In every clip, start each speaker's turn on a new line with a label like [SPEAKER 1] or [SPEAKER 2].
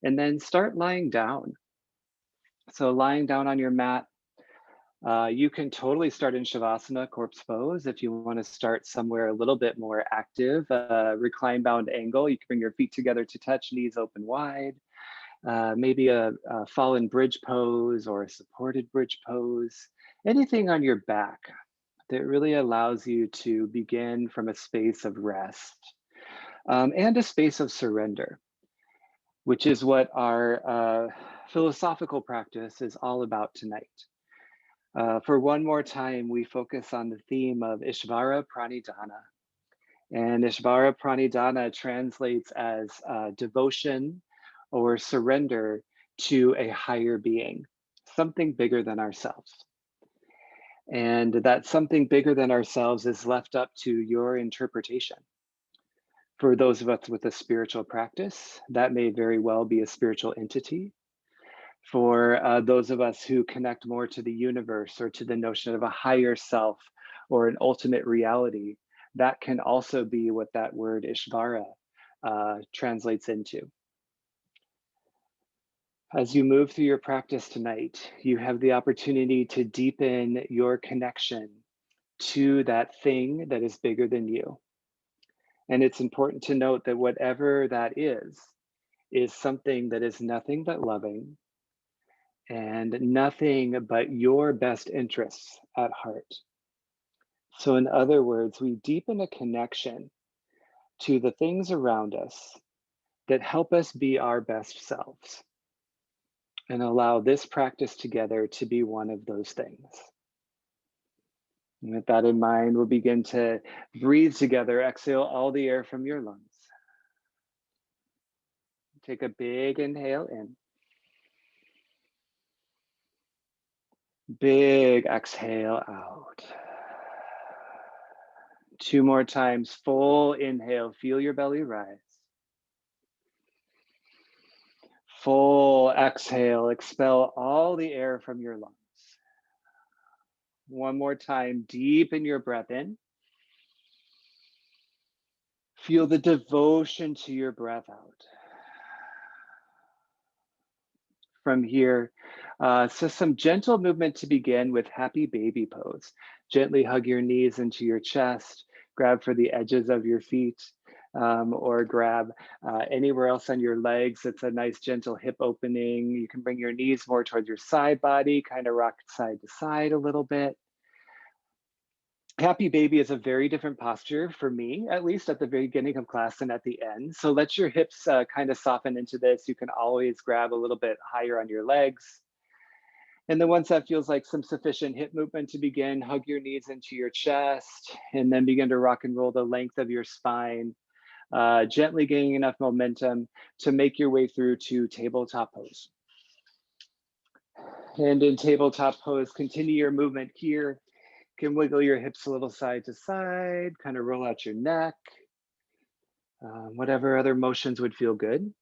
[SPEAKER 1] And then start lying down. So lying down on your mat, you can totally start in Shavasana, corpse pose. If you want to start somewhere a little bit more active, recline bound angle, you can bring your feet together to touch, knees open wide. Maybe a fallen bridge pose or a supported bridge pose. Anything on your back that really allows you to begin from a space of rest and a space of surrender, which is what our philosophical practice is all about tonight. For one more time, we focus on the theme of Ishvara Pranidhana. And Ishvara Pranidhana translates as devotion or surrender to a higher being, something bigger than ourselves. And that something bigger than ourselves is left up to your interpretation. For those of us with a spiritual practice, that may very well be a spiritual entity. For those of us who connect more to the universe or to the notion of a higher self or an ultimate reality, that can also be what that word Ishvara translates into. As you move through your practice tonight, you have the opportunity to deepen your connection to that thing that is bigger than you. And it's important to note that whatever that is something that is nothing but loving and nothing but your best interests at heart. So in other words, we deepen a connection to the things around us that help us be our best selves and allow this practice together to be one of those things. And with that in mind, we'll begin to breathe together. Exhale all the air from your lungs. Take a big inhale in. Big exhale out. 2 more times, full inhale, feel your belly rise. Full exhale, expel all the air from your lungs. 1 more time, deepen your breath in. Feel the devotion to your breath out. From here, so some gentle movement to begin with happy baby pose. Gently hug your knees into your chest, grab for the edges of your feet, or grab anywhere else on your legs. It's a nice gentle hip opening. You can bring your knees more towards your side body, kind of rock side to side a little bit. Happy baby is a very different posture for me, at least at the very beginning of class and at the end. So let your hips kind of soften into this. You can always grab a little bit higher on your legs. And then once that feels like some sufficient hip movement to begin, hug your knees into your chest and then begin to rock and roll the length of your spine, gently gaining enough momentum to make your way through to tabletop pose. And in tabletop pose, continue your movement here. You can wiggle your hips a little side to side, kind of roll out your neck, whatever other motions would feel good.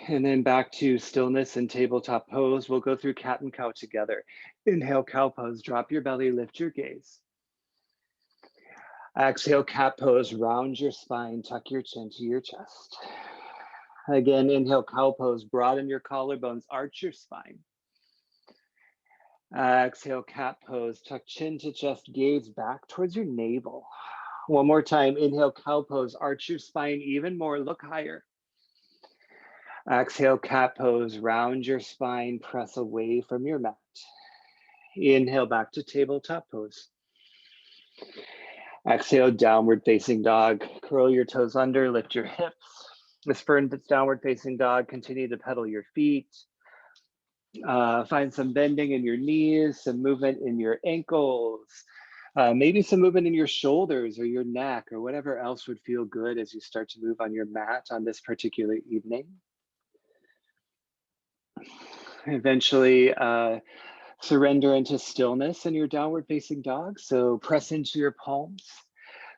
[SPEAKER 1] And then back to stillness and tabletop pose. We'll go through cat and cow together. Inhale, cow pose, drop your belly, lift your gaze. Exhale, cat pose, round your spine, tuck your chin to your chest. Again, inhale, cow pose, broaden your collarbones, arch your spine. Exhale, cat pose, tuck chin to chest, gaze back towards your navel. 1 more time, inhale, cow pose, arch your spine even more, look higher. Exhale, cat pose, round your spine, press away from your mat. Inhale, back to tabletop pose. Exhale, downward facing dog, curl your toes under, lift your hips. This downward facing dog, continue to pedal your feet. Find some bending in your knees, some movement in your ankles, maybe some movement in your shoulders or your neck or whatever else would feel good as you start to move on your mat on this particular evening. Eventually, surrender into stillness in your downward facing dog. So press into your palms.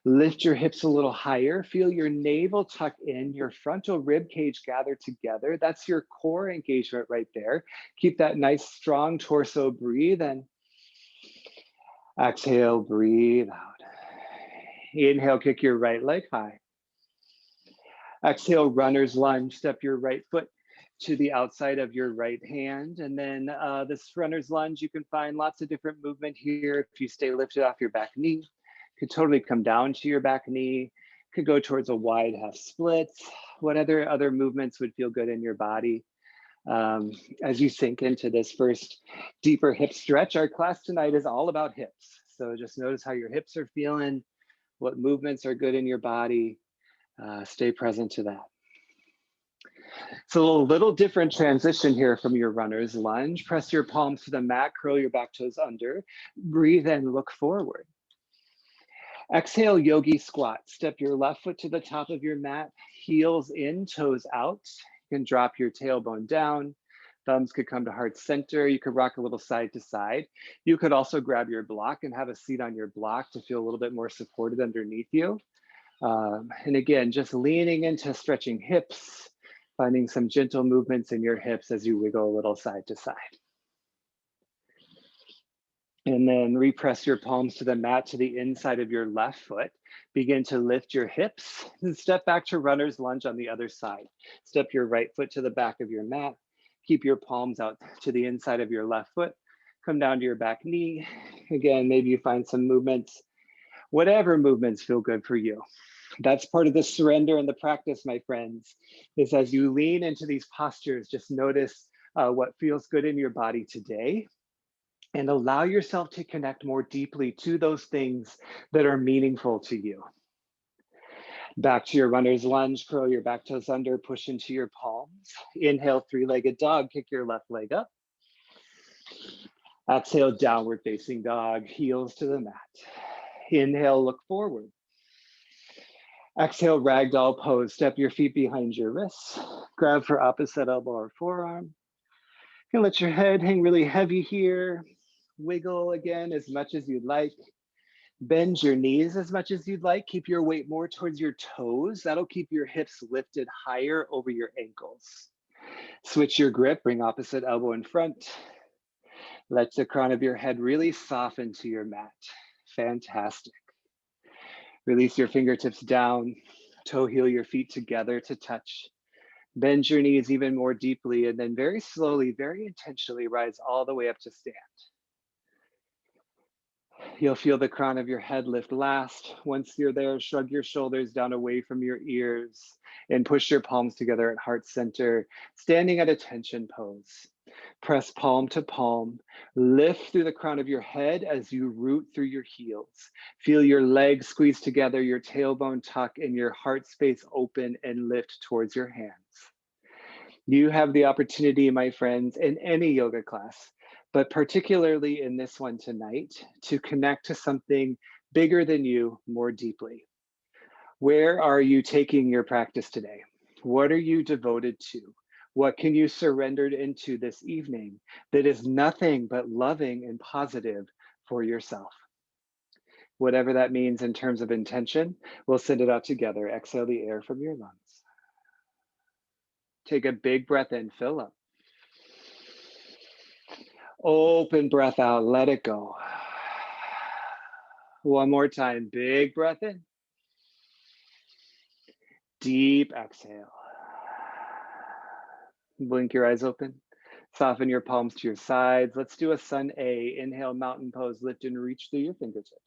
[SPEAKER 1] Lift your hips a little higher. Feel your navel tuck in, your frontal rib cage gather together. That's your core engagement right there. Keep that nice strong torso. Breathe and exhale, breathe out. Inhale, kick your right leg high. Exhale, runner's lunge. Step your right foot to the outside of your right hand. And then this runner's lunge, you can find lots of different movement here. If you stay lifted off your back knee, could totally come down to your back knee, could go towards a wide half split. What other movements would feel good in your body? As you sink into this first deeper hip stretch, our class tonight is all about hips. So just notice how your hips are feeling, what movements are good in your body. Stay present to that. So a little different transition here from your runner's lunge. Press your palms to the mat, curl your back toes under, breathe in, look forward. Exhale, yogi squat. Step your left foot to the top of your mat, heels in, toes out. You can drop your tailbone down. Thumbs could come to heart center. You could rock a little side to side. You could also grab your block and have a seat on your block to feel a little bit more supported underneath you. And again, just leaning into stretching hips, finding some gentle movements in your hips as you wiggle a little side to side. And then repress your palms to the mat to the inside of your left foot. Begin to lift your hips and step back to runner's lunge on the other side. Step your right foot to the back of your mat. Keep your palms out to the inside of your left foot. Come down to your back knee. Again, maybe you find some movements, whatever movements feel good for you. That's part of the surrender and the practice, my friends, is as you lean into these postures, just notice what feels good in your body today. And allow yourself to connect more deeply to those things that are meaningful to you. Back to your runner's lunge, curl your back toes under, push into your palms. Inhale, three-legged dog, kick your left leg up. Exhale, downward facing dog, heels to the mat. Inhale, look forward. Exhale, ragdoll pose, step your feet behind your wrists. Grab for opposite elbow or forearm. You can let your head hang really heavy here. Wiggle again as much as you'd like. Bend your knees as much as you'd like. Keep your weight more towards your toes. That'll keep your hips lifted higher over your ankles. Switch your grip, bring opposite elbow in front. Let the crown of your head really soften to your mat. Fantastic. Release your fingertips down. Toe heel your feet together to touch. Bend your knees even more deeply, and then very slowly, very intentionally rise all the way up to stand. You'll feel the crown of your head lift last. Once you're there, shrug your shoulders down away from your ears and push your palms together at heart center, standing at attention pose. Press palm to palm. Lift through the crown of your head as you root through your heels. Feel your legs squeeze together, your tailbone tuck, and your heart space open and lift towards your hands. You have the opportunity, my friends, in any yoga class, but particularly in this one tonight, to connect to something bigger than you more deeply. Where are you taking your practice today? What are you devoted to? What can you surrender into this evening that is nothing but loving and positive for yourself? Whatever that means in terms of intention, we'll send it out together. Exhale the air from your lungs. Take a big breath in, fill up. Open breath out, let it go. One more time, big breath in. Deep exhale. Blink your eyes open. Soften your palms to your sides. Let's do a sun A. Inhale, mountain pose, lift and reach through your fingertips.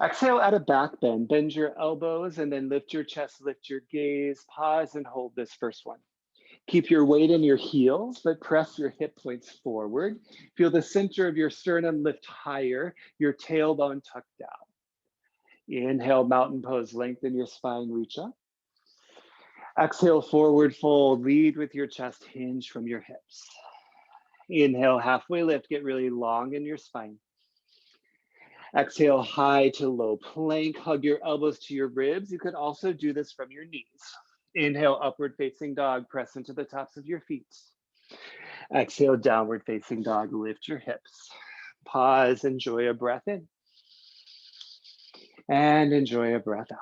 [SPEAKER 1] Exhale, add a back bend. Bend your elbows and then lift your chest, lift your gaze. Pause and hold this first one. Keep your weight in your heels, but press your hip points forward. Feel the center of your sternum lift higher, your tailbone tuck down. Inhale, mountain pose, lengthen your spine, reach up. Exhale, forward fold, lead with your chest, hinge from your hips. Inhale, halfway lift, get really long in your spine. Exhale, high to low plank, hug your elbows to your ribs. You could also do this from your knees. Inhale, upward facing dog, press into the tops of your feet. Exhale, downward facing dog, lift your hips. Pause, enjoy a breath in. And enjoy a breath out.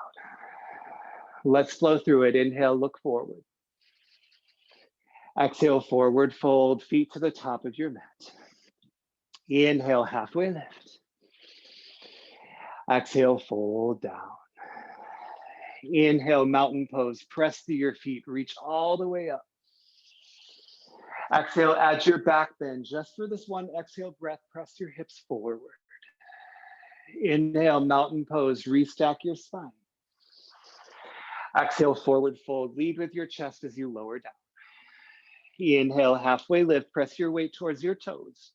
[SPEAKER 1] Let's flow through it. Inhale, look forward. Exhale, forward fold, feet to the top of your mat. Inhale, halfway lift. Exhale, fold down. Inhale, mountain pose. Press through your feet. Reach all the way up. Exhale, add your back bend. Just for this one exhale breath, press your hips forward. Inhale, mountain pose. Restack your spine. Exhale, forward fold. Lead with your chest as you lower down. Inhale, halfway lift. Press your weight towards your toes.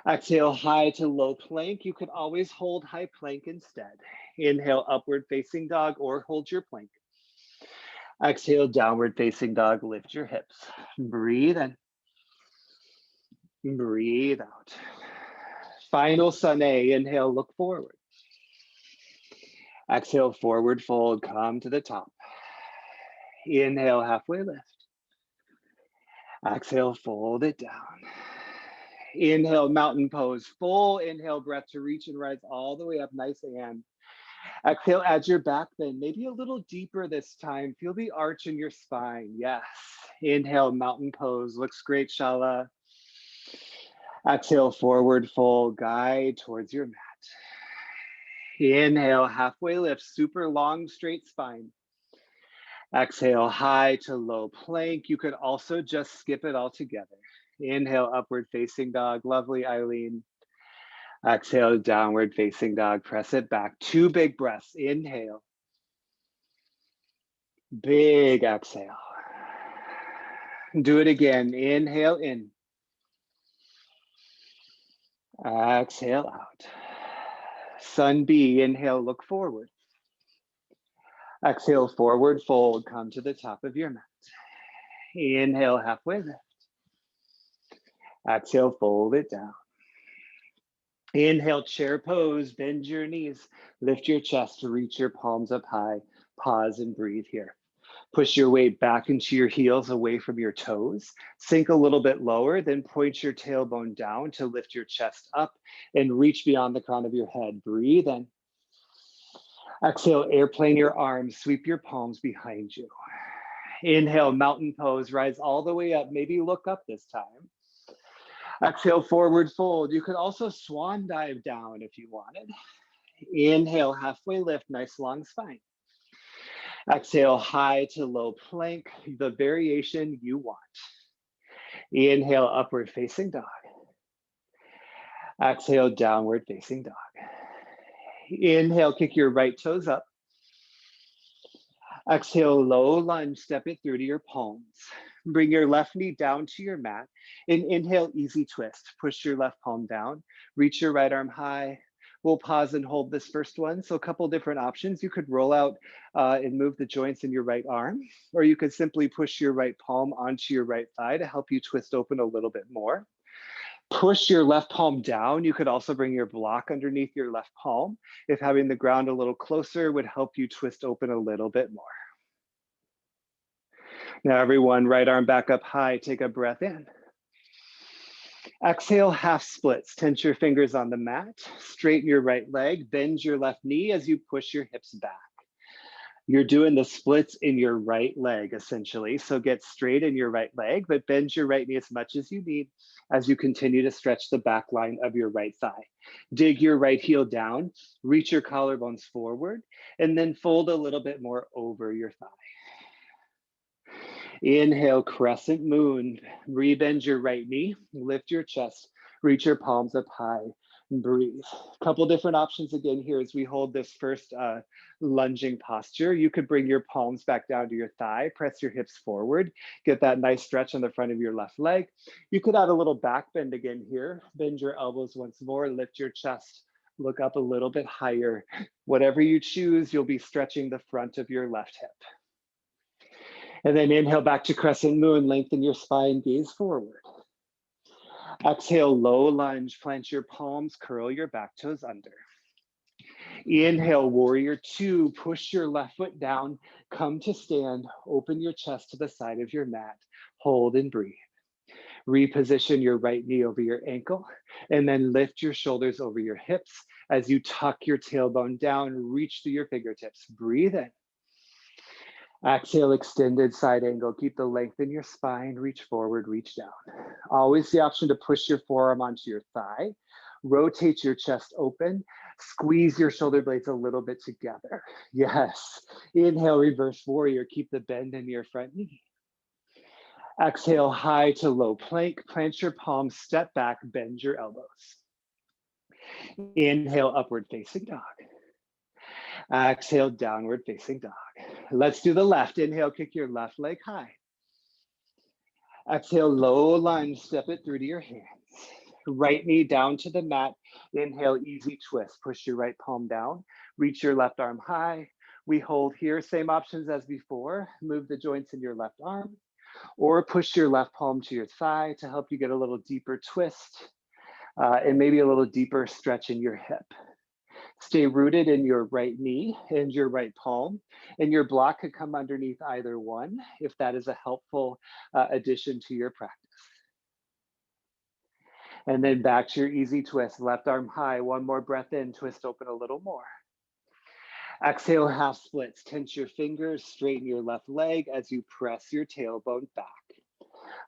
[SPEAKER 1] Exhale, high to low plank. You could always hold high plank instead. Inhale, upward facing dog or hold your plank. Exhale, downward facing dog. Lift your hips. Breathe in. Breathe out. Final Sunay. Inhale, look forward. Exhale, forward fold. Come to the top. Inhale, halfway lift. Exhale, fold it down. Inhale, mountain pose. Full inhale breath to reach and rise all the way up, nice and. Exhale, add your back bend, maybe a little deeper this time. Feel the arch in your spine, yes. Inhale, mountain pose, looks great, Shala. Exhale, forward fold, guide towards your mat. Inhale, halfway lift, super long, straight spine. Exhale, high to low plank. You could also just skip it all together. Inhale, upward facing dog. Lovely, Eileen. Exhale, downward facing dog. Press it back. 2 big breaths. Inhale. Big exhale. Do it again. Inhale in. Exhale out. Sun B. Inhale, look forward. Exhale, forward fold. Come to the top of your mat. Inhale, halfway lift. Exhale, fold it down. Inhale, chair pose, bend your knees, lift your chest to reach your palms up high. Pause and breathe here. Push your weight back into your heels away from your toes. Sink a little bit lower, then point your tailbone down to lift your chest up and reach beyond the crown of your head. Breathe in. Exhale, airplane your arms, sweep your palms behind you. Inhale, mountain pose, rise all the way up, maybe look up this time. Exhale, forward fold. You could also swan dive down if you wanted. Inhale, halfway lift, nice long spine. Exhale, high to low plank, the variation you want. Inhale, upward facing dog. Exhale, downward facing dog. Inhale, kick your right toes up. Exhale, low lunge, step it through to your palms. Bring your left knee down to your mat. And inhale, easy twist. Push your left palm down. Reach your right arm high. We'll pause and hold this first one. So a couple different options. You could roll out and move the joints in your right arm, or you could simply push your right palm onto your right thigh to help you twist open a little bit more. Push your left palm down. You could also bring your block underneath your left palm if having the ground a little closer would help you twist open a little bit more. Now everyone, right arm back up high, take a breath in. Exhale, half splits. Tense your fingers on the mat, straighten your right leg, bend your left knee as you push your hips back. You're doing the splits in your right leg, essentially. So get straight in your right leg, but bend your right knee as much as you need as you continue to stretch the back line of your right thigh. Dig your right heel down, reach your collarbones forward, and then fold a little bit more over your thigh. Inhale, crescent moon. Rebend your right knee, lift your chest, reach your palms up high, and breathe. A couple different options again here as we hold this first lunging posture. You could bring your palms back down to your thigh, press your hips forward, get that nice stretch on the front of your left leg. You could add a little back bend again here. Bend your elbows once more, lift your chest, look up a little bit higher. Whatever you choose, you'll be stretching the front of your left hip. And then inhale back to crescent moon, lengthen your spine, gaze forward. Exhale, low lunge, plant your palms, curl your back toes under. Inhale, warrior two, push your left foot down, come to stand, open your chest to the side of your mat, hold and breathe. Reposition your right knee over your ankle, and then lift your shoulders over your hips as you tuck your tailbone down, reach through your fingertips, breathe in. Exhale, extended side angle. Keep the length in your spine, reach forward, reach down. Always the option to push your forearm onto your thigh. Rotate your chest open. Squeeze your shoulder blades a little bit together. Yes. Inhale, reverse warrior. Keep the bend in your front knee. Exhale, high to low plank. Plant your palms, step back, bend your elbows. Inhale, upward facing dog. Exhale, downward facing dog. Let's do the left. Inhale, kick your left leg high. Exhale, low lunge, step it through to your hands. Right knee down to the mat. Inhale, easy twist. Push your right palm down. Reach your left arm high. We hold here, same options as before. Move the joints in your left arm, or push your left palm to your thigh to help you get a little deeper twist and maybe a little deeper stretch in your hip. Stay rooted in your right knee and your right palm, and your block could come underneath either one if that is a helpful addition to your practice. And then back to your easy twist, left arm high, one more breath in, twist open a little more. Exhale, half splits, tense your fingers, straighten your left leg as you press your tailbone back.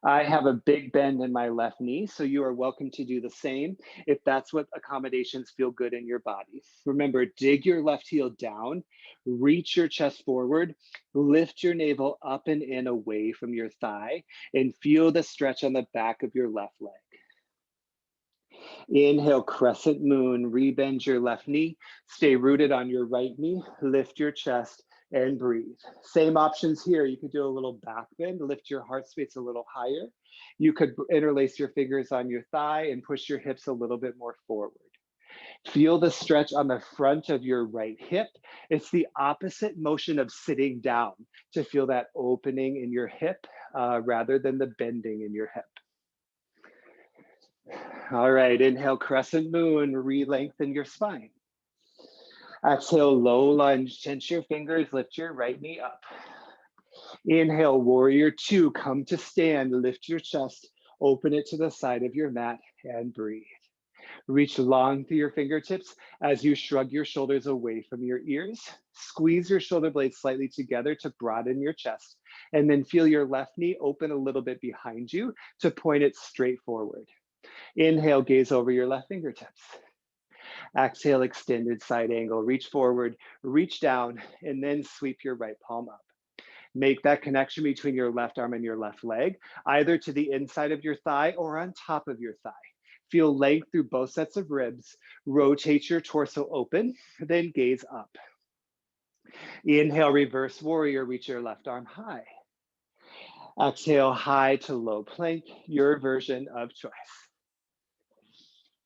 [SPEAKER 1] I have a big bend in my left knee, so you are welcome to do the same if that's what accommodations feel good in your body. Remember, dig your left heel down, reach your chest forward, lift your navel up and in away from your thigh, and feel the stretch on the back of your left leg. Inhale, crescent moon, rebend your left knee, stay rooted on your right knee, lift your chest, and breathe. Same options here. You could do a little back bend, lift your heart space a little higher. You could interlace your fingers on your thigh and push your hips a little bit more forward. Feel the stretch on the front of your right hip. It's the opposite motion of sitting down to feel that opening in your hip rather than the bending in your hip. All right, inhale, crescent moon, re-lengthen your spine. Exhale, low lunge, tense your fingers, lift your right knee up. Inhale, warrior two, come to stand, lift your chest, open it to the side of your mat and breathe. Reach long through your fingertips as you shrug your shoulders away from your ears. Squeeze your shoulder blades slightly together to broaden your chest, and then feel your left knee open a little bit behind you to point it straight forward. Inhale, gaze over your left fingertips. Exhale, extended side angle. Reach forward, reach down, and then sweep your right palm up. Make that connection between your left arm and your left leg, either to the inside of your thigh or on top of your thigh. Feel length through both sets of ribs. Rotate your torso open, then gaze up. Inhale, reverse warrior, reach your left arm high. Exhale, high to low plank, your version of choice.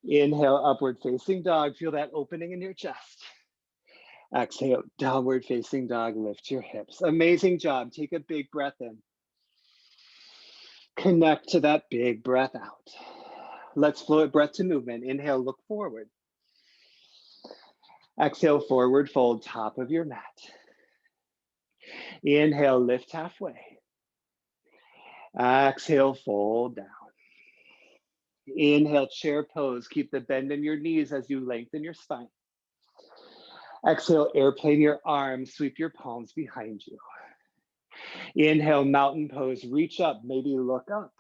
[SPEAKER 1] Inhale, upward facing dog. Feel that opening in your chest. Exhale, downward facing dog. Lift your hips. Amazing job. Take a big breath in. Connect to that big breath out. Let's flow it breath to movement. Inhale, look forward. Exhale, forward fold, top of your mat. Inhale, lift halfway. Exhale, fold down. Inhale, chair pose. Keep the bend in your knees as you lengthen your spine. Exhale, airplane your arms, sweep your palms behind you. Inhale, mountain pose, reach up, maybe look up.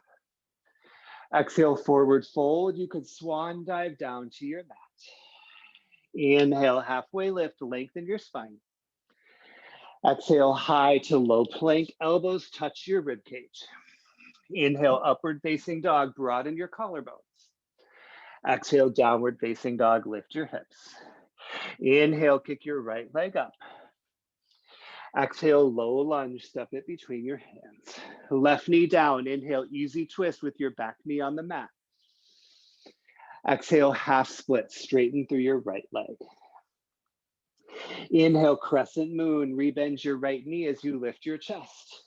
[SPEAKER 1] Exhale, forward fold. You could swan dive down to your mat. Inhale, halfway lift, lengthen your spine. Exhale, high to low plank, elbows touch your rib cage. Inhale, upward facing dog, broaden your collarbones. Exhale, downward facing dog, lift your hips. Inhale, kick your right leg up. Exhale, low lunge, step it between your hands. Left knee down, inhale, easy twist with your back knee on the mat. Exhale, half split, straighten through your right leg. Inhale, crescent moon, rebend your right knee as you lift your chest.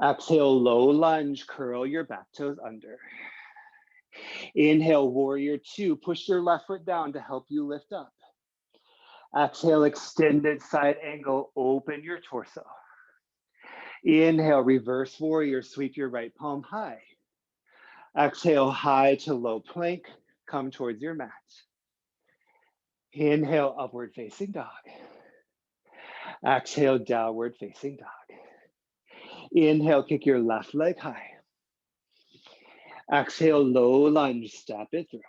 [SPEAKER 1] Exhale, low lunge, curl your back toes under. Inhale, warrior two, push your left foot down to help you lift up. Exhale, extended side angle, open your torso. Inhale, reverse warrior, sweep your right palm high. Exhale, high to low plank, come towards your mat. Inhale, upward facing dog. Exhale, downward facing dog. Inhale, kick your left leg high. Exhale, low lunge, step it through.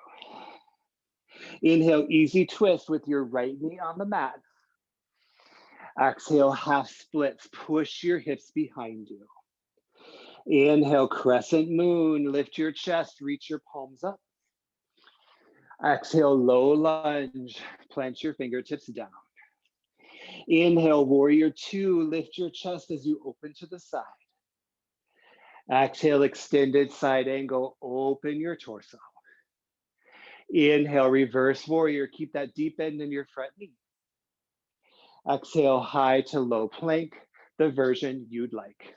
[SPEAKER 1] Inhale, easy twist with your right knee on the mat. Exhale, half splits. Push your hips behind you. Inhale, crescent moon. Lift your chest, reach your palms up. Exhale, low lunge. Plant your fingertips down. Inhale, warrior two. Lift your chest as you open to the side. Exhale, extended side angle. Open your torso. Inhale, reverse warrior. Keep that deep bend in your front knee. Exhale, high to low plank, the version you'd like.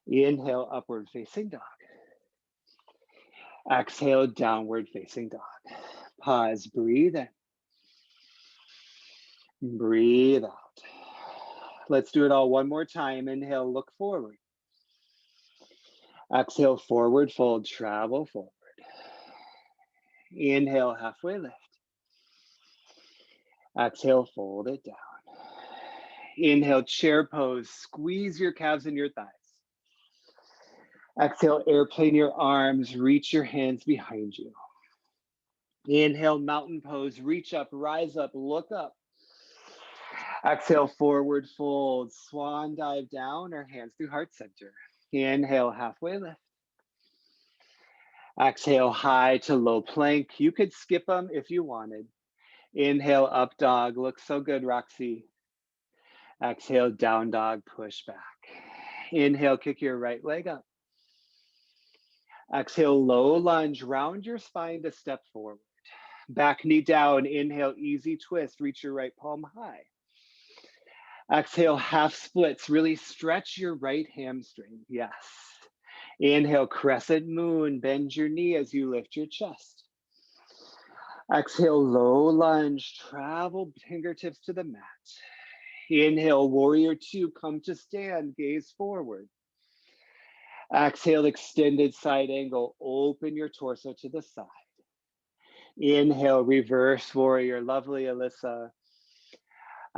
[SPEAKER 1] Inhale, upward facing dog. Exhale, downward facing dog. Pause, breathe in. Breathe out. Let's do it all one more time. Inhale, look forward. Exhale, forward fold, travel forward. Inhale, halfway lift. Exhale, fold it down. Inhale, chair pose. Squeeze your calves and your thighs. Exhale, airplane your arms. Reach your hands behind you. Inhale, mountain pose. Reach up, rise up, look up. Exhale, forward fold. Swan dive down or hands through heart center. Inhale, halfway lift. Exhale, high to low plank. You could skip them if you wanted. Inhale, up dog. Looks so good, Roxy. Exhale, down dog, push back. Inhale, kick your right leg up. Exhale, low lunge. Round your spine to step forward. Back knee down. Inhale, easy twist. Reach your right palm high. Exhale, half splits. Really stretch your right hamstring. Yes. Inhale, crescent moon. Bend your knee as you lift your chest. Exhale, low lunge. Travel fingertips to the mat. Inhale, warrior two. Come to stand. Gaze forward. Exhale, extended side angle. Open your torso to the side. Inhale, reverse warrior. Lovely, Alyssa.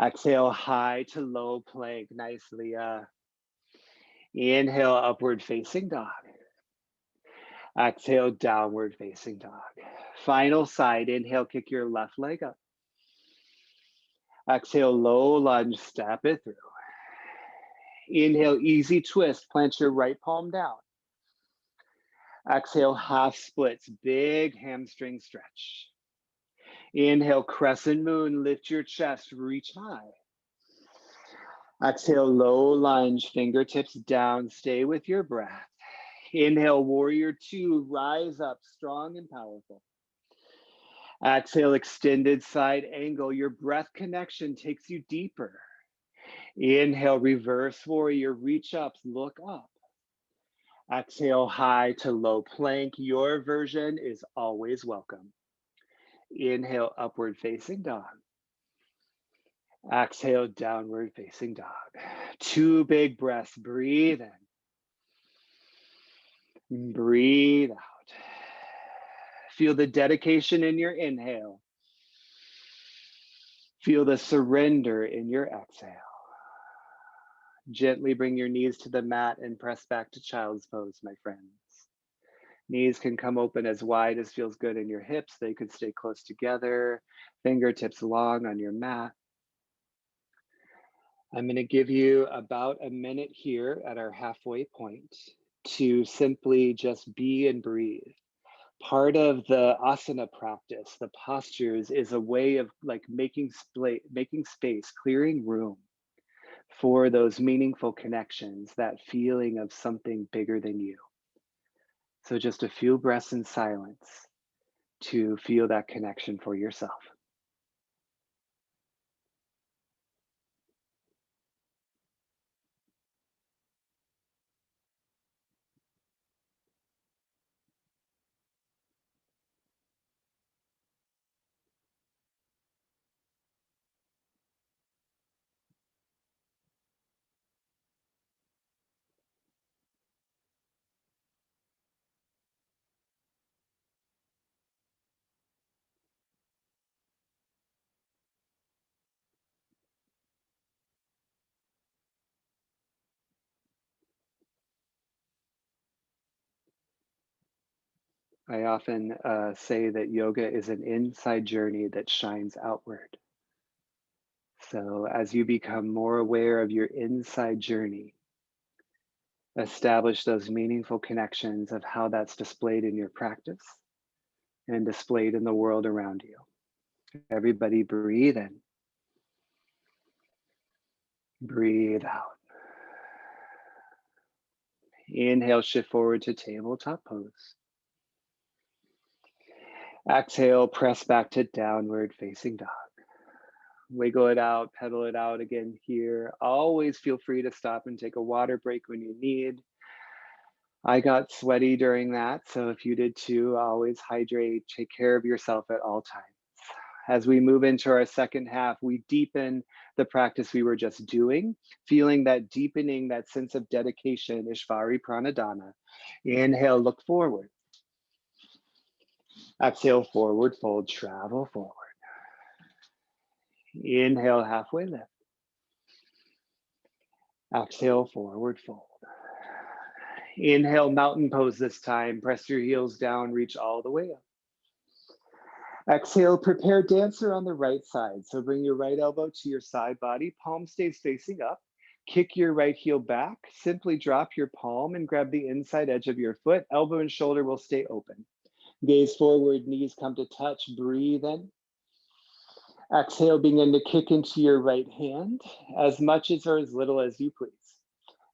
[SPEAKER 1] Exhale, high to low plank. Nice, Leah. Inhale, upward facing dog. Exhale, downward facing dog. Final side. Inhale, kick your left leg up. Exhale, low lunge. Step it through. Inhale, easy twist. Plant your right palm down. Exhale, half splits. Big hamstring stretch. Inhale, crescent moon. Lift your chest. Reach high. Exhale, low lunge, fingertips down. Stay with your breath. Inhale, warrior two. Rise up, strong and powerful. Exhale, extended side angle. Your breath connection takes you deeper. Inhale, reverse warrior. Reach up, look up. Exhale, high to low plank. Your version is always welcome. Inhale, upward facing dog. Exhale, downward facing dog. Two big breaths. Breathe in. Breathe out. Feel the dedication in your inhale. Feel the surrender in your exhale. Gently bring your knees to the mat and press back to child's pose, my friends. Knees can come open as wide as feels good in your hips. They could stay close together. Fingertips long on your mat. I'm going to give you about a minute here at our halfway point to simply just be and breathe. Part of the asana practice, the postures, is a way of like making space, clearing room for those meaningful connections, that feeling of something bigger than you. So just a few breaths in silence to feel that connection for yourself. I often say that yoga is an inside journey that shines outward. So as you become more aware of your inside journey, establish those meaningful connections of how that's displayed in your practice and displayed in the world around you. Everybody breathe in, breathe out. Inhale, shift forward to tabletop pose. Exhale, press back to downward facing dog. Wiggle it out, pedal it out again here. Always feel free to stop and take a water break when you need. I got sweaty during that, so if you did too, always hydrate, take care of yourself at all times. As we move into our second half, we deepen the practice we were just doing, feeling that deepening, that sense of dedication, Ishvara Pranidhana. Inhale, look forward. Exhale, forward fold, travel forward. Inhale, halfway lift. Exhale, forward fold. Inhale, mountain pose this time. Press your heels down, reach all the way up. Exhale, prepare dancer on the right side. So bring your right elbow to your side body, palm stays facing up. Kick your right heel back. Simply drop your palm and grab the inside edge of your foot. Elbow and shoulder will stay open. Gaze forward, knees come to touch. Breathe in. Exhale, begin to kick into your right hand, as much as or as little as you please.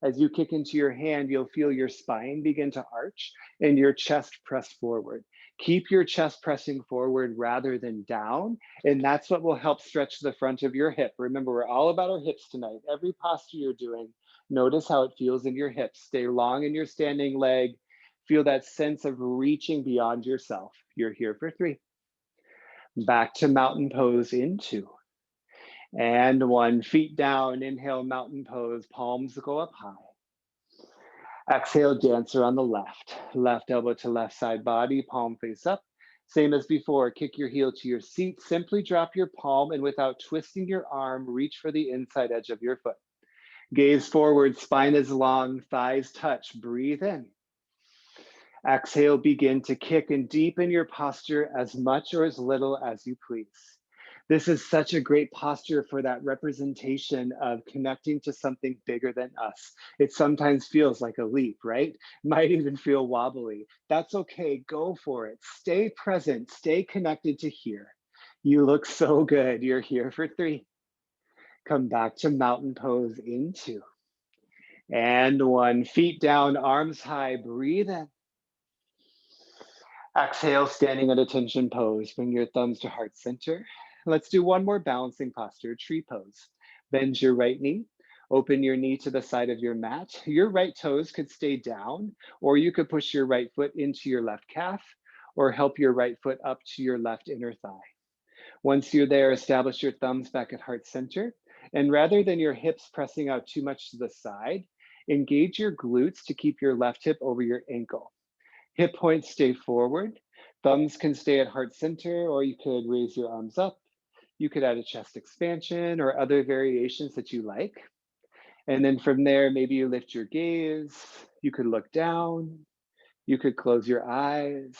[SPEAKER 1] As you kick into your hand, you'll feel your spine begin to arch and your chest press forward. Keep your chest pressing forward rather than down, and that's what will help stretch the front of your hip. Remember, we're all about our hips tonight. Every posture you're doing, notice how it feels in your hips. Stay long in your standing leg. Feel that sense of reaching beyond yourself. You're here for 3. Back to mountain pose in 2. And 1, feet down, inhale, mountain pose, palms go up high. Exhale, dancer on the left. Left elbow to left side body, palm face up. Same as before, kick your heel to your seat. Simply drop your palm and without twisting your arm, reach for the inside edge of your foot. Gaze forward, spine is long, thighs touch. Breathe in. Exhale, begin to kick and deepen your posture as much or as little as you please. This is such a great posture for that representation of connecting to something bigger than us. It sometimes feels like a leap, right? Might even feel wobbly. That's okay, go for it. Stay present, stay connected to here. You look so good. You're here for 3. Come back to mountain pose in 2. And 1, feet down, arms high, breathe in. Exhale, standing at attention pose. Bring your thumbs to heart center. Let's do one more balancing posture, tree pose. Bend your right knee. Open your knee to the side of your mat. Your right toes could stay down, or you could push your right foot into your left calf, or help your right foot up to your left inner thigh. Once you're there, establish your thumbs back at heart center. And rather than your hips pressing out too much to the side, engage your glutes to keep your left hip over your ankle. Hip points stay forward. Thumbs can stay at heart center, or you could raise your arms up. You could add a chest expansion or other variations that you like. And then from there, maybe you lift your gaze. You could look down. You could close your eyes.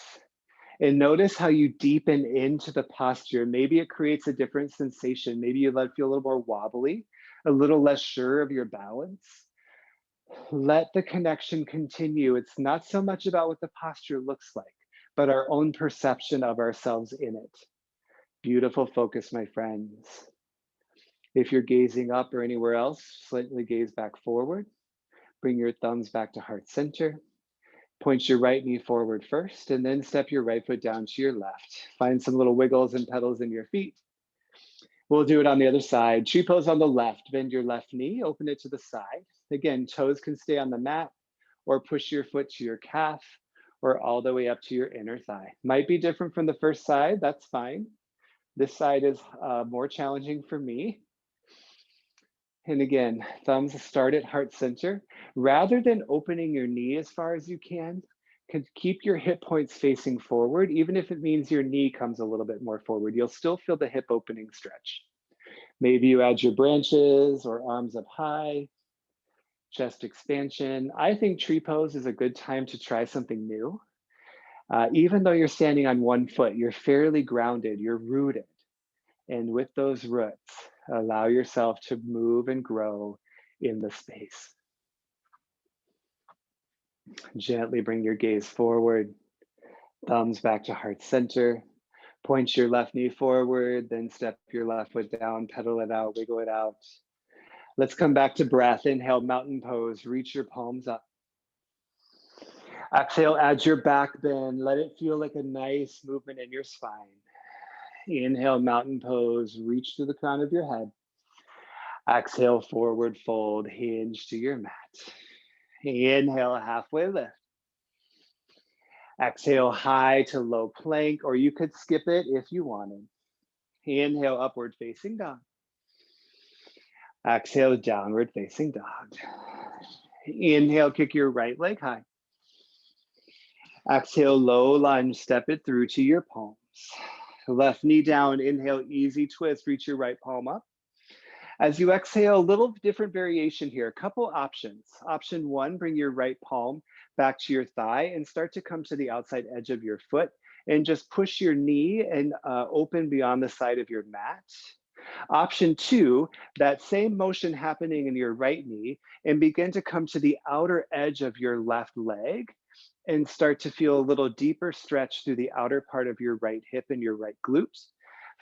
[SPEAKER 1] And notice how you deepen into the posture. Maybe it creates a different sensation. Maybe you feel a little more wobbly, a little less sure of your balance. Let the connection continue. It's not so much about what the posture looks like, but our own perception of ourselves in it. Beautiful focus, my friends. If you're gazing up or anywhere else, slightly gaze back forward. Bring your thumbs back to heart center. Point your right knee forward first, and then step your right foot down to your left. Find some little wiggles and pedals in your feet. We'll do it on the other side. Tree pose on the left. Bend your left knee, open it to the side. Again, toes can stay on the mat, or push your foot to your calf, or all the way up to your inner thigh. Might be different from the first side, that's fine. This side is more challenging for me. And again, thumbs start at heart center. Rather than opening your knee as far as you can keep your hip points facing forward, even if it means your knee comes a little bit more forward. You'll still feel the hip opening stretch. Maybe you add your branches or arms up high, chest expansion. I think tree pose is a good time to try something new. Even though you're standing on one foot, you're fairly grounded, you're rooted. And with those roots, allow yourself to move and grow in the space. Gently bring your gaze forward, thumbs back to heart center. Point your left knee forward, then step your left foot down, pedal it out, wiggle it out. Let's come back to breath. Inhale, mountain pose, reach your palms up. Exhale, add your back bend. Let it feel like a nice movement in your spine. Inhale, mountain pose, reach to the crown of your head. Exhale, forward fold, hinge to your mat. Inhale, halfway lift. Exhale, high to low plank, or you could skip it if you wanted. Inhale, upward facing dog. Exhale, downward facing dog. Inhale, kick your right leg high. Exhale, low lunge, step it through to your palms. Left knee down, inhale, easy twist, reach your right palm up. As you exhale, a little different variation here, a couple options. Option one, bring your right palm back to your thigh and start to come to the outside edge of your foot and just push your knee and open beyond the side of your mat. Option two, that same motion happening in your right knee and begin to come to the outer edge of your left leg and start to feel a little deeper stretch through the outer part of your right hip and your right glutes.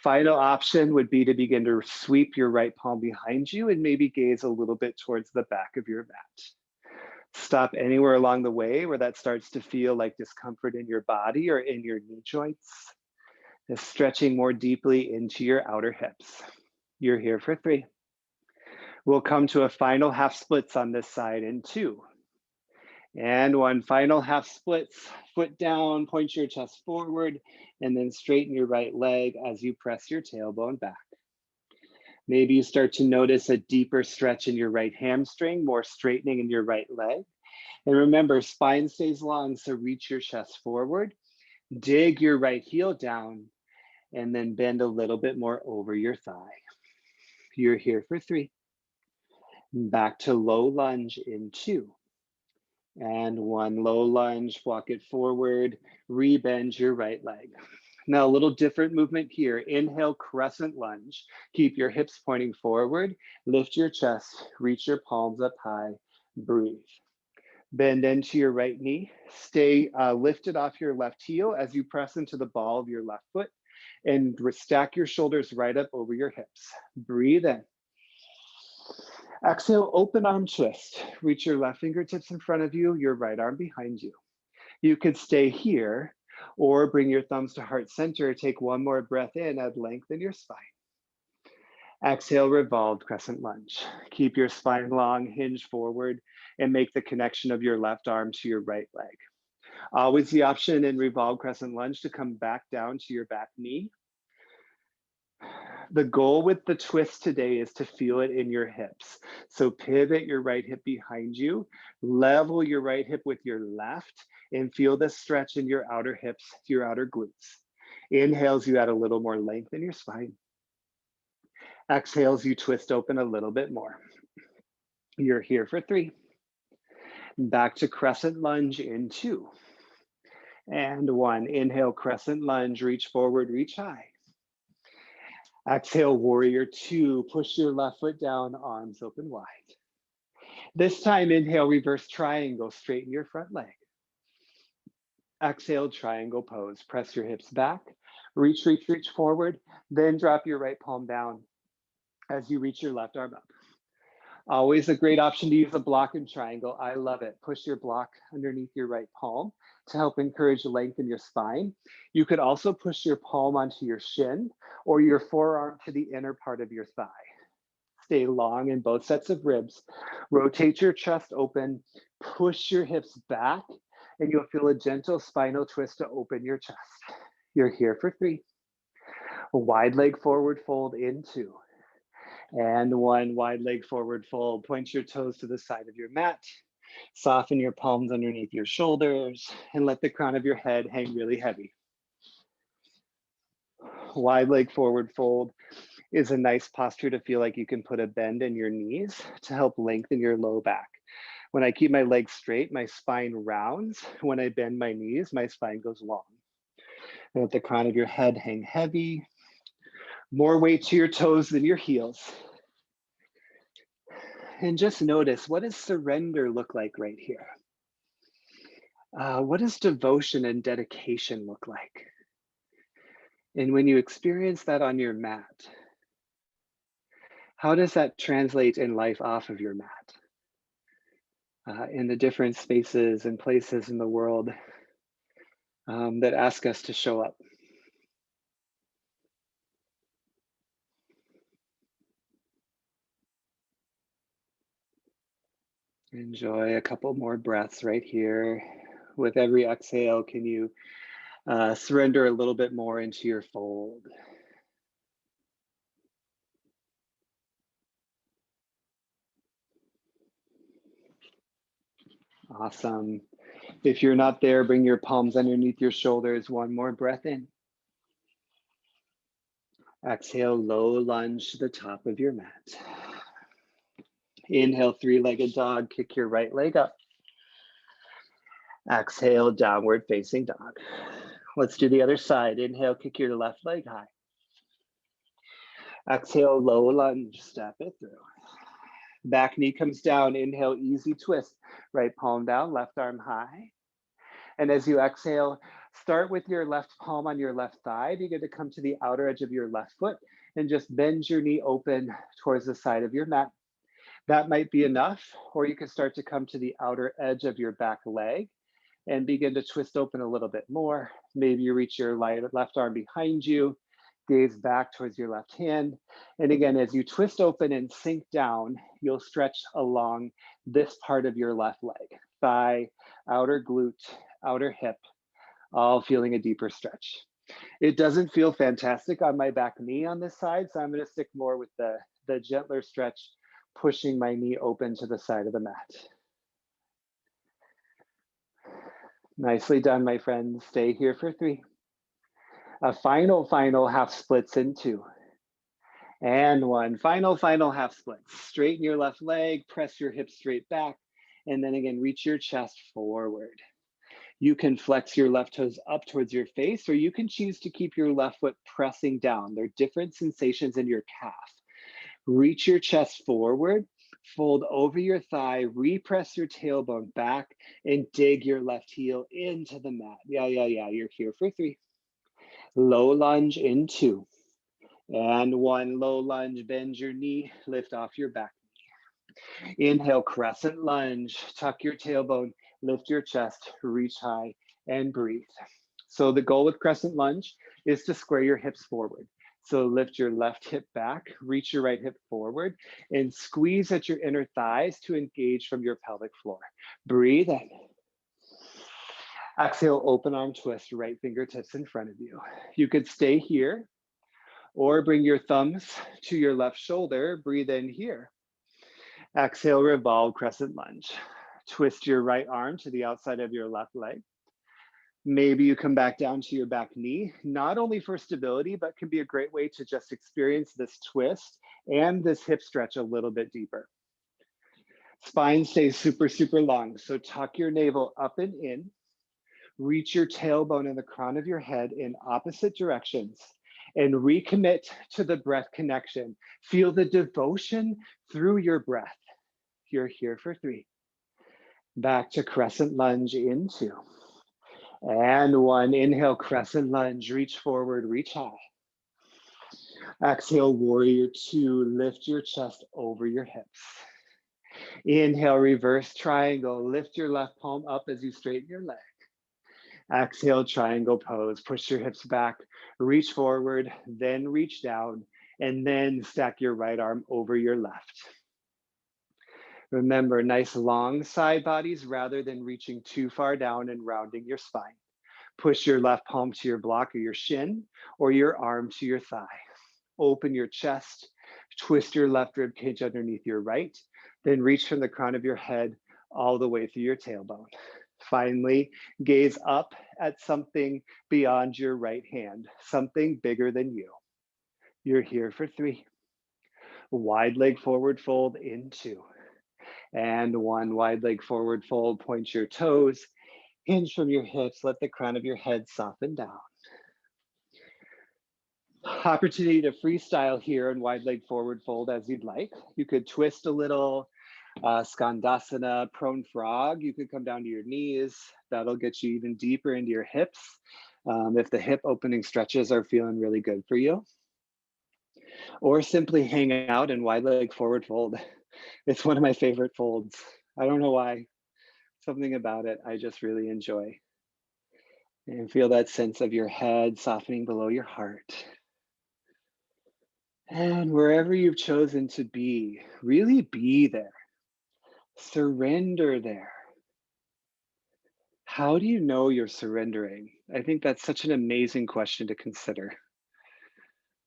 [SPEAKER 1] Final option would be to begin to sweep your right palm behind you and maybe gaze a little bit towards the back of your mat. Stop anywhere along the way where that starts to feel like discomfort in your body or in your knee joints. Just stretching more deeply into your outer hips. You're here for 3. We'll come to a final half splits on this side in 2. And 1, final half splits, foot down, point your chest forward, and then straighten your right leg as you press your tailbone back. Maybe you start to notice a deeper stretch in your right hamstring, more straightening in your right leg. And remember, spine stays long, so reach your chest forward, dig your right heel down, and then bend a little bit more over your thigh. You're here for 3. Back to low lunge in 2. And 1, low lunge, walk it forward, rebend your right leg. Now a little different movement here. Inhale, crescent lunge. Keep your hips pointing forward, lift your chest, reach your palms up high, breathe. Bend into your right knee, stay lifted off your left heel as you press into the ball of your left foot and stack your shoulders right up over your hips. Breathe in. Exhale, open arm twist. Reach your left fingertips in front of you, your right arm behind you. You could stay here or bring your thumbs to heart center. Take one more breath in, add length in your spine. Exhale, revolved crescent lunge. Keep your spine long, hinge forward, and make the connection of your left arm to your right leg. Always the option in revolved crescent lunge to come back down to your back knee. The goal with the twist today is to feel it in your hips. So pivot your right hip behind you, level your right hip with your left, and feel the stretch in your outer hips, your outer glutes. Inhales, you add a little more length in your spine. Exhales, you twist open a little bit more. You're here for 3. Back to crescent lunge in 2. And 1, inhale, crescent lunge, reach forward, reach high. Exhale, warrior 2, push your left foot down, arms open wide. This time, inhale, reverse triangle, straighten your front leg. Exhale, triangle pose, press your hips back, reach, reach, reach forward, then drop your right palm down as you reach your left arm up. Always a great option to use a block and triangle. I love it. Push your block underneath your right palm to help encourage length in your spine. You could also push your palm onto your shin or your forearm to the inner part of your thigh. Stay long in both sets of ribs. Rotate your chest open, push your hips back, and you'll feel a gentle spinal twist to open your chest. You're here for 3. A wide leg forward fold in 2. And 1, wide leg forward fold. Point your toes to the side of your mat. Soften your palms underneath your shoulders and let the crown of your head hang really heavy. Wide leg forward fold is a nice posture to feel like you can put a bend in your knees to help lengthen your low back. When I keep my legs straight, my spine rounds. When I bend my knees, my spine goes long. And let the crown of your head hang heavy. More weight to your toes than your heels. And just notice, what does surrender look like right here? What does devotion and dedication look like? And when you experience that on your mat, how does that translate in life off of your mat? In the different spaces and places in the world that ask us to show up. Enjoy a couple more breaths right here. With every exhale, can you surrender a little bit more into your fold? Awesome. If you're not there, bring your palms underneath your shoulders. One more breath in. Exhale, low lunge to the top of your mat. Inhale, three-legged dog, kick your right leg up. Exhale, downward facing dog. Let's do the other side. Inhale, kick your left leg high. Exhale, low lunge, step it through. Back knee comes down, inhale, easy twist. Right palm down, left arm high. And as you exhale, start with your left palm on your left thigh. Begin to come to the outer edge of your left foot and just bend your knee open towards the side of your mat. That might be enough, or you can start to come to the outer edge of your back leg and begin to twist open a little bit more. Maybe you reach your left arm behind you, gaze back towards your left hand. And again, as you twist open and sink down, you'll stretch along this part of your left leg, thigh, outer glute, outer hip, all feeling a deeper stretch. It doesn't feel fantastic on my back knee on this side, so I'm going to stick more with the gentler stretch, pushing my knee open to the side of the mat. Nicely done, my friends. Stay here for 3. A final half splits in 2. And 1. Final half splits. Straighten your left leg, press your hips straight back, and then again, reach your chest forward. You can flex your left toes up towards your face, or you can choose to keep your left foot pressing down. There are different sensations in your calf. Reach your chest forward, fold over your thigh, repress your tailbone back, and dig your left heel into the mat. Yeah. You're here for 3. Low lunge in 2. And 1, low lunge, bend your knee, lift off your back knee. Inhale, crescent lunge, tuck your tailbone, lift your chest, reach high, and breathe. So the goal with crescent lunge is to square your hips forward. So lift your left hip back, reach your right hip forward, and squeeze at your inner thighs to engage from your pelvic floor. Breathe in. Exhale, open arm twist, right fingertips in front of you. You could stay here or bring your thumbs to your left shoulder. Breathe in here. Exhale, revolve, crescent lunge. Twist your right arm to the outside of your left leg. Maybe you come back down to your back knee, not only for stability, but can be a great way to just experience this twist and this hip stretch a little bit deeper. Spine stays super long, so tuck your navel up and in. Reach your tailbone and the crown of your head in opposite directions and recommit to the breath connection. Feel the devotion through your breath. You're here for 3. Back to crescent lunge in 2. And 1, inhale, crescent lunge, reach forward, reach high. Exhale, warrior 2, lift your chest over your hips. Inhale, reverse triangle, lift your left palm up as you straighten your leg. Exhale, triangle pose, push your hips back, reach forward, then reach down, and then stack your right arm over your left. Remember, nice long side bodies rather than reaching too far down and rounding your spine. Push your left palm to your block or your shin, or your arm to your thigh. Open your chest, twist your left rib cage underneath your right, then reach from the crown of your head all the way through your tailbone. Finally, gaze up at something beyond your right hand, something bigger than you. You're here for 3. Wide leg forward fold in 2. And one, wide leg forward fold, point your toes, hinge from your hips, let the crown of your head soften down. Opportunity to freestyle here and wide leg forward fold as you'd like. You could twist a little, Skandasana, prone frog. You could come down to your knees. That'll get you even deeper into your hips. If the hip opening stretches are feeling really good for you. Or simply hang out in wide leg forward fold. It's one of my favorite folds. I don't know why. Something about it I just really enjoy. And feel that sense of your head softening below your heart. And wherever you've chosen to be, really be there. Surrender there. How do you know you're surrendering? I think that's such an amazing question to consider.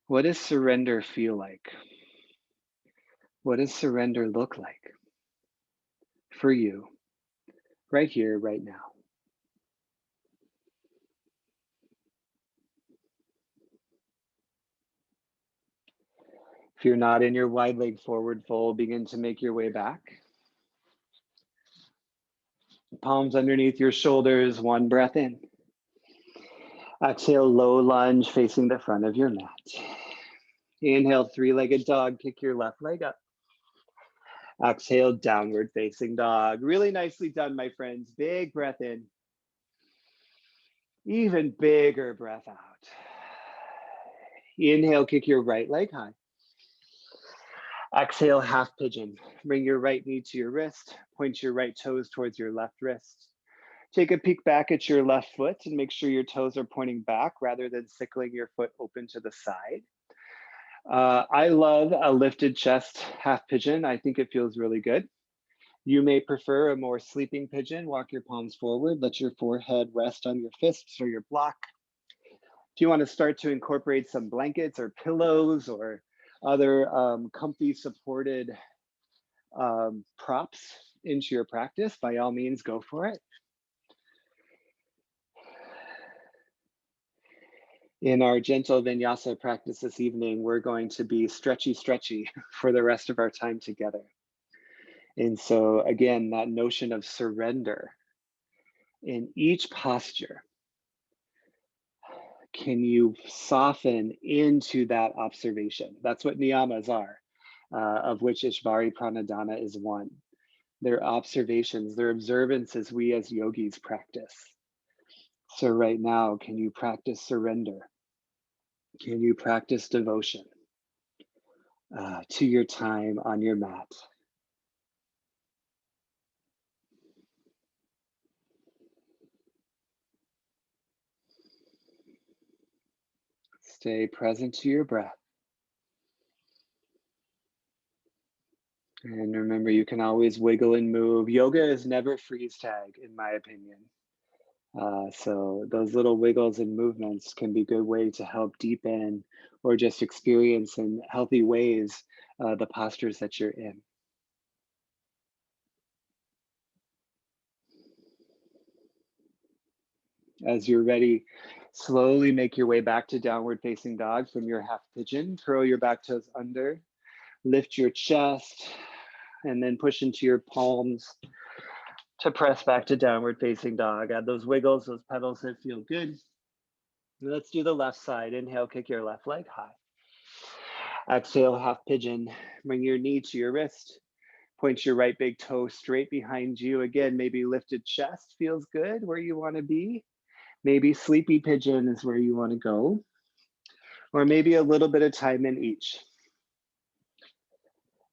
[SPEAKER 1] What does surrender feel like? What does surrender look like for you, right here, right now? If you're not in your wide leg forward fold, begin to make your way back. Palms underneath your shoulders, one breath in. Exhale, low lunge facing the front of your mat. Inhale, three-legged dog, kick your left leg up. Exhale, downward facing dog. Really nicely done, my friends. Big breath in. Even bigger breath out. Inhale, kick your right leg high. Exhale, half pigeon. Bring your right knee to your wrist. Point your right toes towards your left wrist. Take a peek back at your left foot and make sure your toes are pointing back rather than sickling your foot open to the side. I love a lifted chest half pigeon. I think it feels really good. You may prefer a more sleeping pigeon. Walk your palms forward. Let your forehead rest on your fists or your block. Do you want to start to incorporate some blankets or pillows or other comfy supported props into your practice? By all means, go for it. In our gentle vinyasa practice this evening, we're going to be stretchy for the rest of our time together. And so again, that notion of surrender in each posture, can you soften into that observation? That's what niyamas are, of which Ishvara Pranidhana is one. They're observations, they're observances we as yogis practice. So right now, can you practice surrender? Can you practice devotion to your time on your mat? Stay present to your breath. And remember, you can always wiggle and move. Yoga is never freeze tag, in my opinion. So those little wiggles and movements can be a good way to help deepen or just experience in healthy ways the postures that you're in. As you're ready, slowly make your way back to downward facing dog from your half pigeon. Curl your back toes under, lift your chest, and then push into your palms to press back to downward facing dog. Add those wiggles, those pedals that feel good. Let's do the left side. Inhale, kick your left leg high. Exhale, half pigeon. Bring your knee to your wrist. Point your right big toe straight behind you. Again, maybe lifted chest feels good where you want to be. Maybe sleepy pigeon is where you want to go. Or maybe a little bit of time in each.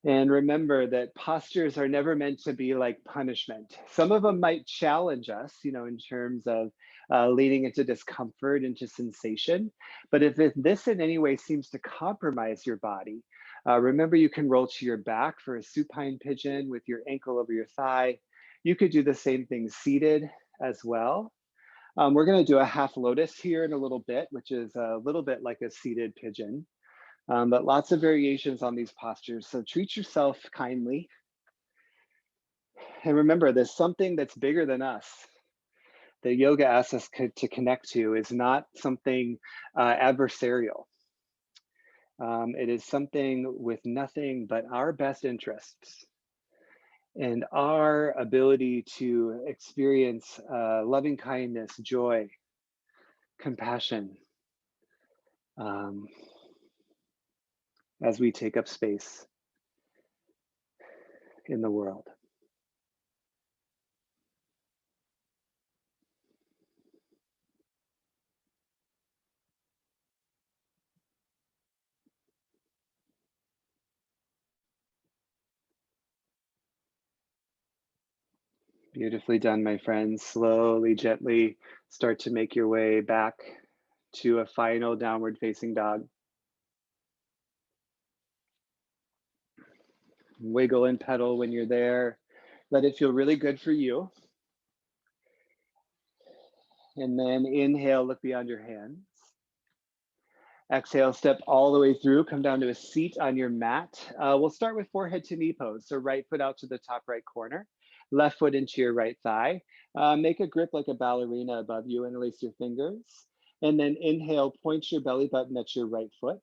[SPEAKER 1] And remember that postures are never meant to be like punishment. Some of them might challenge us, in terms of leading into discomfort, into sensation. But if this in any way seems to compromise your body, remember you can roll to your back for a supine pigeon with your ankle over your thigh. You could do the same thing seated as well. We're going to do a half lotus here in a little bit, which is a little bit like a seated pigeon. But lots of variations on these postures. So treat yourself kindly. And remember, there's something that's bigger than us. The yoga asks us to connect to is not something adversarial. It is something with nothing but our best interests. And our ability to experience loving kindness, joy, compassion, um, as we take up space in the world. Beautifully done, my friends. Slowly, gently start to make your way back to a final downward facing dog. Wiggle and pedal when you're there. Let it feel really good for you. And then inhale, look beyond your hands. Exhale, step all the way through, come down to a seat on your mat. We'll start with forehead to knee pose. So right foot out to the top right corner, left foot into your right thigh. Make a grip like a ballerina above you, interlace your fingers. And then inhale, point your belly button at your right foot.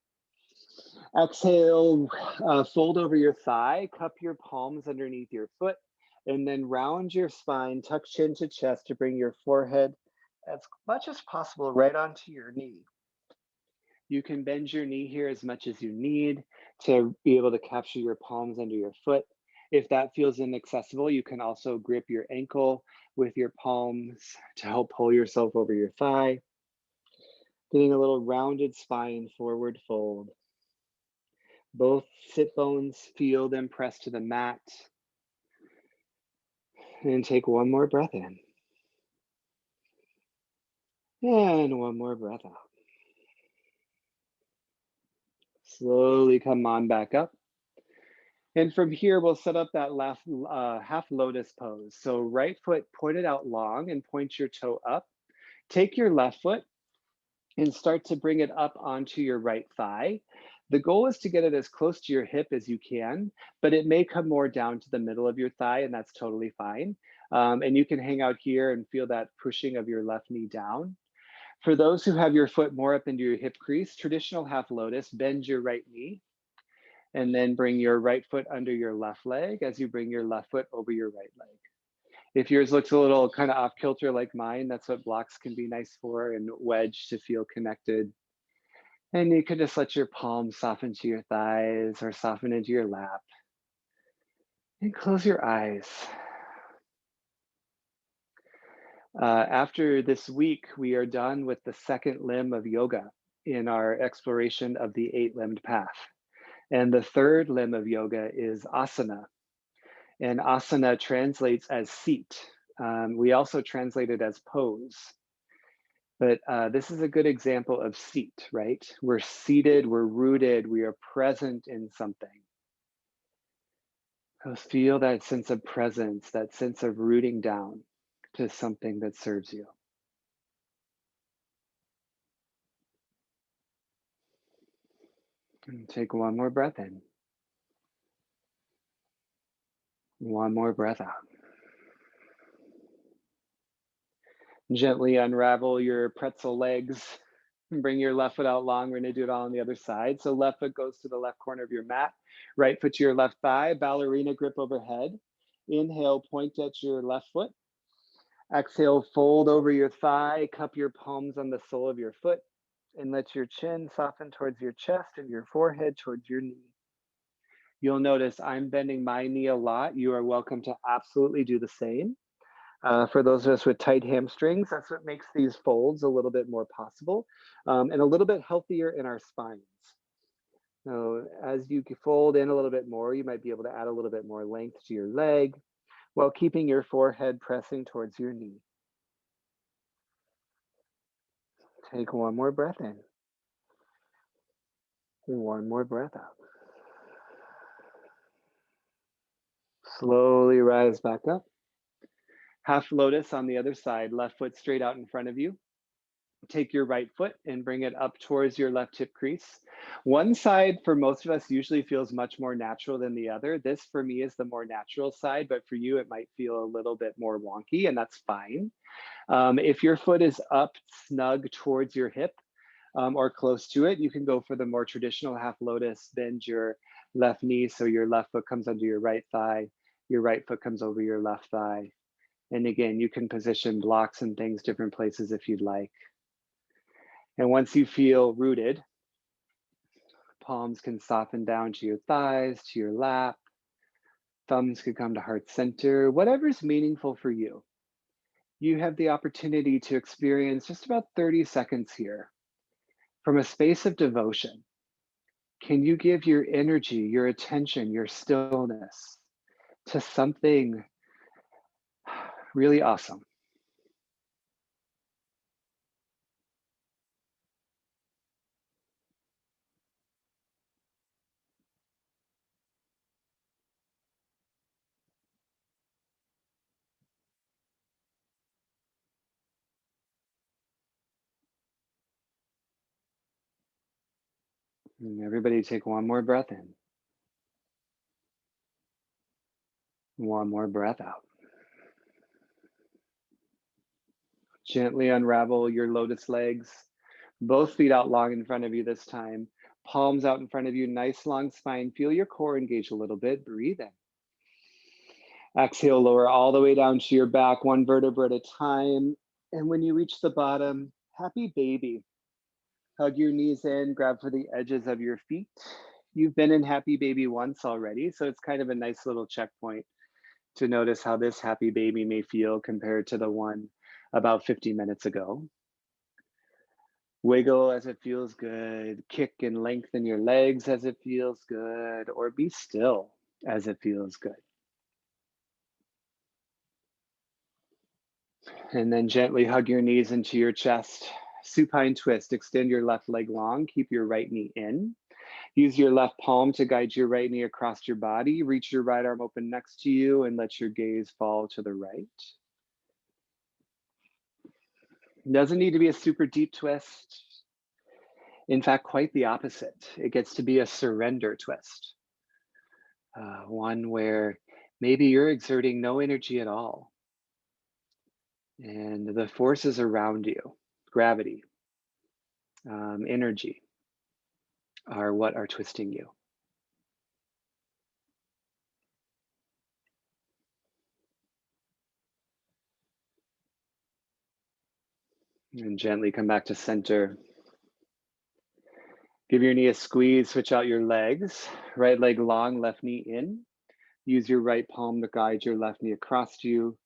[SPEAKER 1] Exhale, fold over your thigh, cup your palms underneath your foot, and then round your spine, tuck chin to chest to bring your forehead as much as possible right onto your knee. You can bend your knee here as much as you need to be able to capture your palms under your foot. If that feels inaccessible, you can also grip your ankle with your palms to help pull yourself over your thigh. Getting a little rounded spine, forward fold. Both sit bones feel them press to the mat. And take one more breath in. And one more breath out. Slowly come on back up. And from here, we'll set up that left half lotus pose. So right foot pointed out long and point your toe up. Take your left foot and start to bring it up onto your right thigh. The goal is to get it as close to your hip as you can, but it may come more down to the middle of your thigh, and that's totally fine. And you can hang out here and feel that pushing of your left knee down. For those who have your foot more up into your hip crease, traditional half lotus, bend your right knee and then bring your right foot under your left leg as you bring your left foot over your right leg. If yours looks a little kind of off kilter like mine, that's what blocks can be nice for, and wedge to feel connected. And you can just let your palms soften to your thighs or soften into your lap. And close your eyes. After this week, we are done with the second limb of yoga in our exploration of the 8-limbed path. And the third limb of yoga is asana. And asana translates as seat. We also translate it as pose. But this is a good example of seat, right? We're seated, we're rooted, we are present in something. So feel that sense of presence, that sense of rooting down to something that serves you. And take one more breath in. One more breath out. Gently unravel your pretzel legs. Bring your left foot out long. We're going to do it all on the other side. So left foot goes to the left corner of your mat. Right foot to your left thigh. Ballerina grip overhead. Inhale, point at your left foot. Exhale, fold over your thigh. Cup your palms on the sole of your foot. And let your chin soften towards your chest and your forehead towards your knee. You'll notice I'm bending my knee a lot. You are welcome to absolutely do the same. For those of us with tight hamstrings, that's what makes these folds a little bit more possible and a little bit healthier in our spines. So as you fold in a little bit more, you might be able to add a little bit more length to your leg while keeping your forehead pressing towards your knee. Take one more breath in. One more breath out. Slowly rise back up. Half lotus on the other side, left foot straight out in front of you. Take your right foot and bring it up towards your left hip crease. One side for most of us usually feels much more natural than the other. This for me is the more natural side, but for you it might feel a little bit more wonky, and that's fine. If your foot is up snug towards your hip or close to it, you can go for the more traditional half lotus. Bend your left knee so your left foot comes under your right thigh Your right foot comes over your left thigh. And again, you can position blocks and things different places if you'd like. And once you feel rooted, palms can soften down to your thighs, to your lap. Thumbs could come to heart center, whatever's meaningful for you. You have the opportunity to experience just about 30 seconds here from a space of devotion. Can you give your energy, your attention, your stillness to something really awesome? And everybody take one more breath in, one more breath out. Gently unravel your lotus legs, both feet out long in front of you this time. Palms out in front of you, nice long spine. Feel your core engage a little bit. Breathe in. Exhale, lower all the way down to your back, one vertebra at a time. And when you reach the bottom, happy baby. Hug your knees in, grab for the edges of your feet. You've been in happy baby once already, so it's kind of a nice little checkpoint to notice how this happy baby may feel compared to the one about 50 minutes ago. Wiggle as it feels good. Kick and lengthen your legs as it feels good, or be still as it feels good. And then gently hug your knees into your chest. Supine twist. Extend your left leg long. Keep your right knee in. Use your left palm to guide your right knee across your body. Reach your right arm open next to you and let your gaze fall to the right. Doesn't need to be a super deep twist. In fact, quite the opposite. It gets to be a surrender twist. One where maybe you're exerting no energy at all. And the forces around you, gravity, energy, are what are twisting you. And gently come back to center. Give your knee a squeeze, switch out your legs. Right leg long, left knee in. Use your right palm to guide your left knee across to you.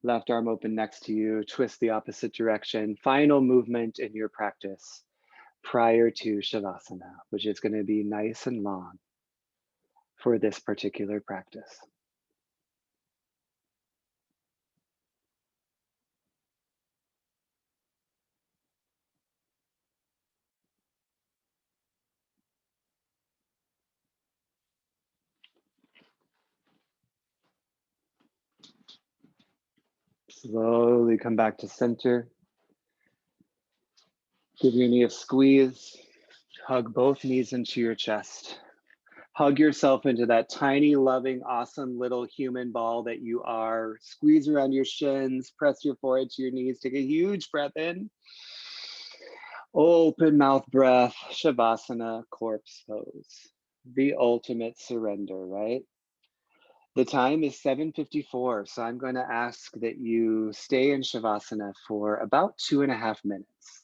[SPEAKER 1] Left arm open next to you. Twist the opposite direction. Final movement in your practice prior to Shavasana, which is going to be nice and long for this particular practice. Slowly come back to center. Give your knee a squeeze. Hug both knees into your chest. Hug yourself into that tiny, loving, awesome little human ball that you are. Squeeze around your shins, press your forehead to your knees. Take a huge breath in. Open mouth breath, Shavasana, corpse pose. The ultimate surrender, right? The time is 7:54, so I'm going to ask that you stay in Shavasana for about 2.5 minutes.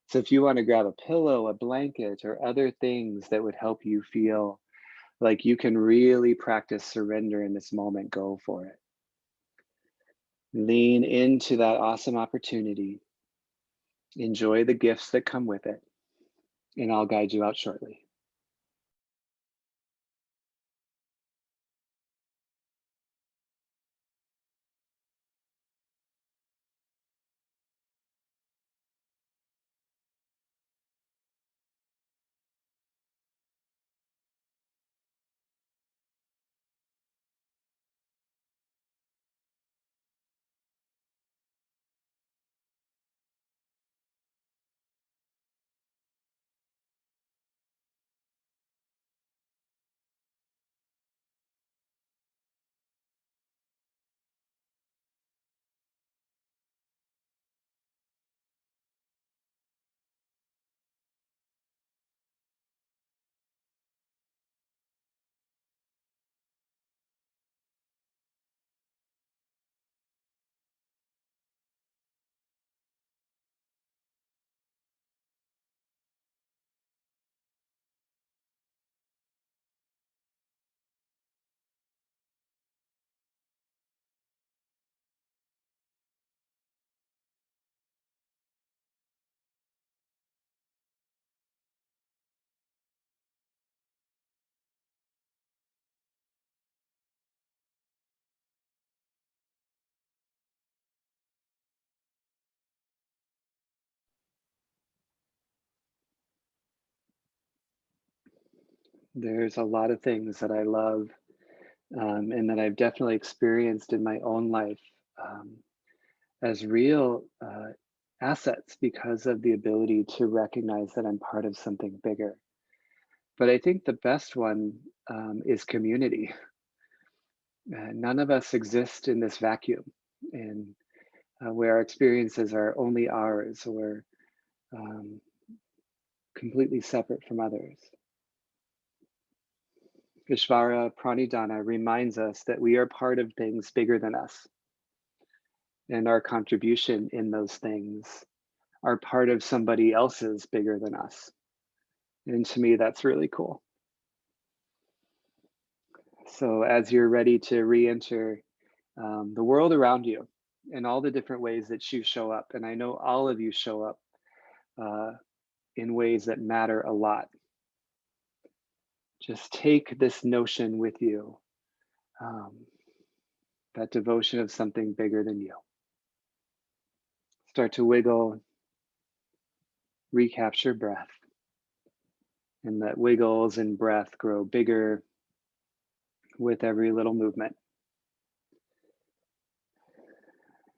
[SPEAKER 1] So if you want to grab a pillow, a blanket, or other things that would help you feel like you can really practice surrender in this moment, go for it. Lean into that awesome opportunity. Enjoy the gifts that come with it, and I'll guide you out shortly. There's a lot of things that I love and that I've definitely experienced in my own life as real assets because of the ability to recognize that I'm part of something bigger. But I think the best one is community. None of us exist in this vacuum, and where our experiences are only ours or um, completely separate from others. Ishvara Pranidhana reminds us that we are part of things bigger than us, and our contribution in those things are part of somebody else's bigger than us. And to me, that's really cool. So, as you're ready to re enter the world around you and all the different ways that you show up, and I know all of you show up uh, in ways that matter a lot, just take this notion with you, um, that devotion of something bigger than you. Start to wiggle, recapture breath, and let wiggles and breath grow bigger with every little movement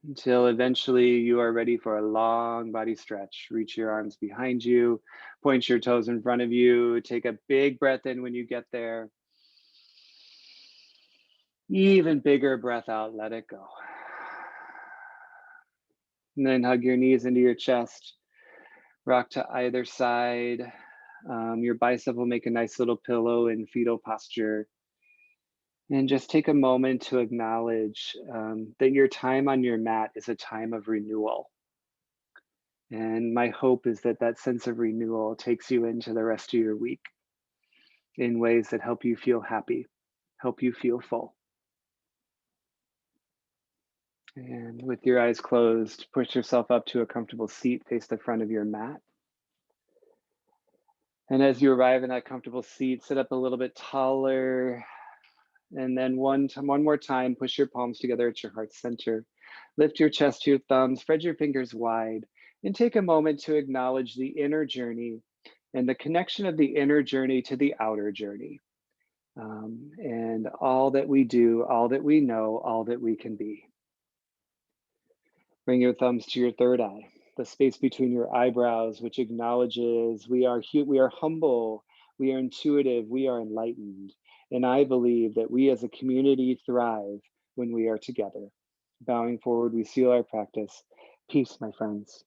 [SPEAKER 1] until eventually you are ready for a long body stretch. Reach your arms behind you, point your toes in front of you, take a big breath in when you get there. Even bigger breath out, let it go. And then hug your knees into your chest, rock to either side. Your bicep will make a nice little pillow in fetal posture. And just take a moment to acknowledge that your time on your mat is a time of renewal. And my hope is that that sense of renewal takes you into the rest of your week in ways that help you feel happy, help you feel full. And with your eyes closed, push yourself up to a comfortable seat, face the front of your mat. And as you arrive in that comfortable seat, sit up a little bit taller. And then one more time, push your palms together at your heart center. Lift your chest to your thumbs, spread your fingers wide, and take a moment to acknowledge the inner journey and the connection of the inner journey to the outer journey. And all that we do, all that we know, all that we can be. Bring your thumbs to your third eye, the space between your eyebrows, which acknowledges we are humble, we are intuitive, we are enlightened. And I believe that we as a community thrive when we are together. Bowing forward, we seal our practice. Peace, my friends.